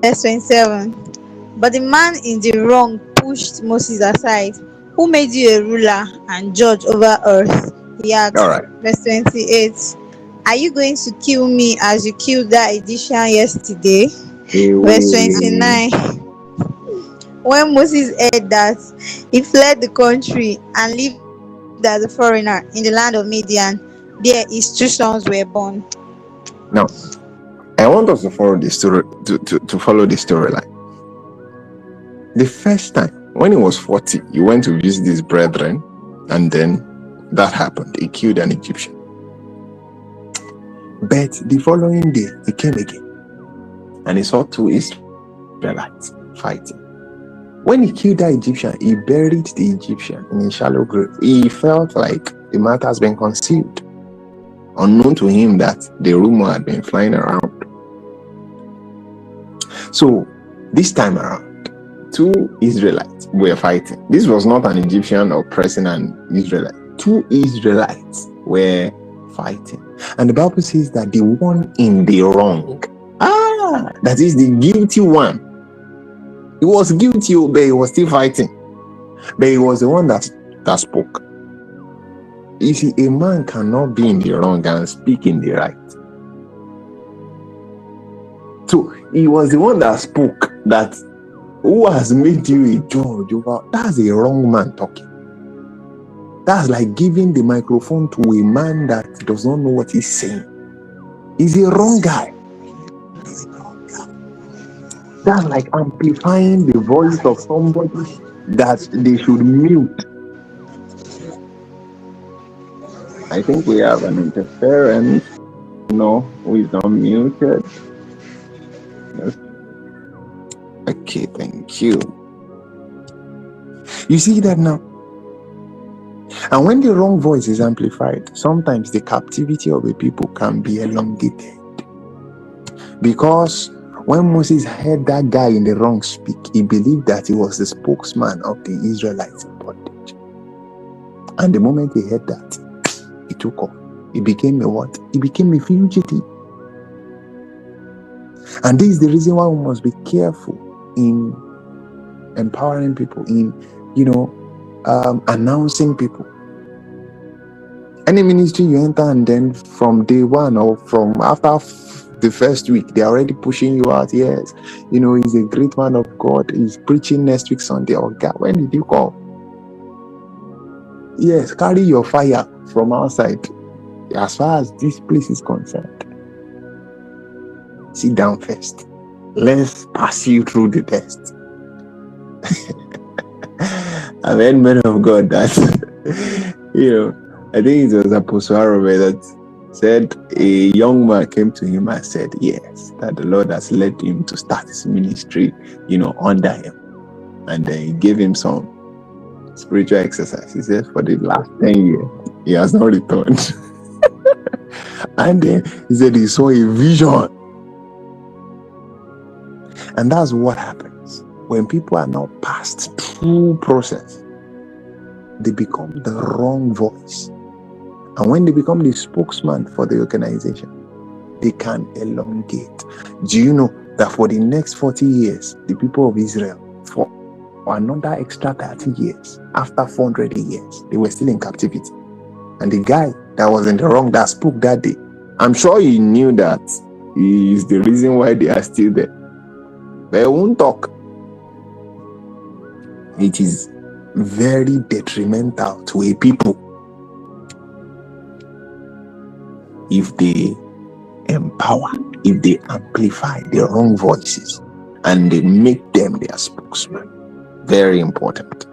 Verse 27. But the man in the wrong pushed Moses aside. Who made you a ruler and judge over earth? He All asked. right. Verse 28. Are you going to kill me as you killed that Egyptian yesterday? Verse Away. 29. When Moses heard that, he fled the country and lived as a foreigner in the land of Midian. There his two sons were born. Now, I want us to follow this story to follow the storyline. The first time when he was 40, he went to visit his brethren, and then that happened. He killed an Egyptian. But the following day, he came again, and he saw two Israelites fighting. When he killed that Egyptian, he buried the Egyptian in a shallow grave. He felt like the matter has been concealed, unknown to him that the rumor had been flying around. So this time around, two Israelites were fighting. This was not an Egyptian oppressing an Israelite. Two Israelites were fighting. And the Bible says that the one in the wrong, that is the guilty one. He was guilty, but he was still fighting. But he was the one that spoke. You see, a man cannot be in the wrong and speak in the right. So he was the one that spoke, that who has made you a judge over. That's a wrong man talking. That's like giving the microphone to a man that does not know what he's saying. He's a wrong guy. That's like amplifying the voice of somebody that they should mute. I think we have an interference. No, who is not muted. Yes. Okay, thank you. You see that now? And when the wrong voice is amplified, sometimes the captivity of a people can be elongated. Because when Moses heard that guy in the wrong speak, he believed that he was the spokesman of the Israelites in bondage. And the moment he heard that, he took off. He became a what? He became a fugitive. And this is the reason why we must be careful in empowering people, in, announcing people. Any ministry you enter, and then from day one or from after the first week, they're already pushing you out. Yes, he's a great man of God. He's preaching next week Sunday. Oh God, when did you come? Yes, carry your fire from outside. As far as this place is concerned, sit down first. Let's pass you through the test. I've heard men of God that, I think it was Apostle Harvey that said a young man came to him and said, yes, that the Lord has led him to start his ministry, under him. And then he gave him some spiritual exercise. He said, for the last 10 years, he has not returned. And then he said he saw a vision. And that's what happens when people are not passed through process. They become the wrong voice. And when they become the spokesman for the organization, they can elongate. Do you know that for the next 40 years, the people of Israel, for another extra 30 years, after 400 years, they were still in captivity? And the guy that was in the wrong, that spoke that day, I'm sure he knew that he is the reason why they are still there. They won't talk. It is very detrimental to a people if they empower, if they amplify their wrong voices and they make them their spokesman. Very important.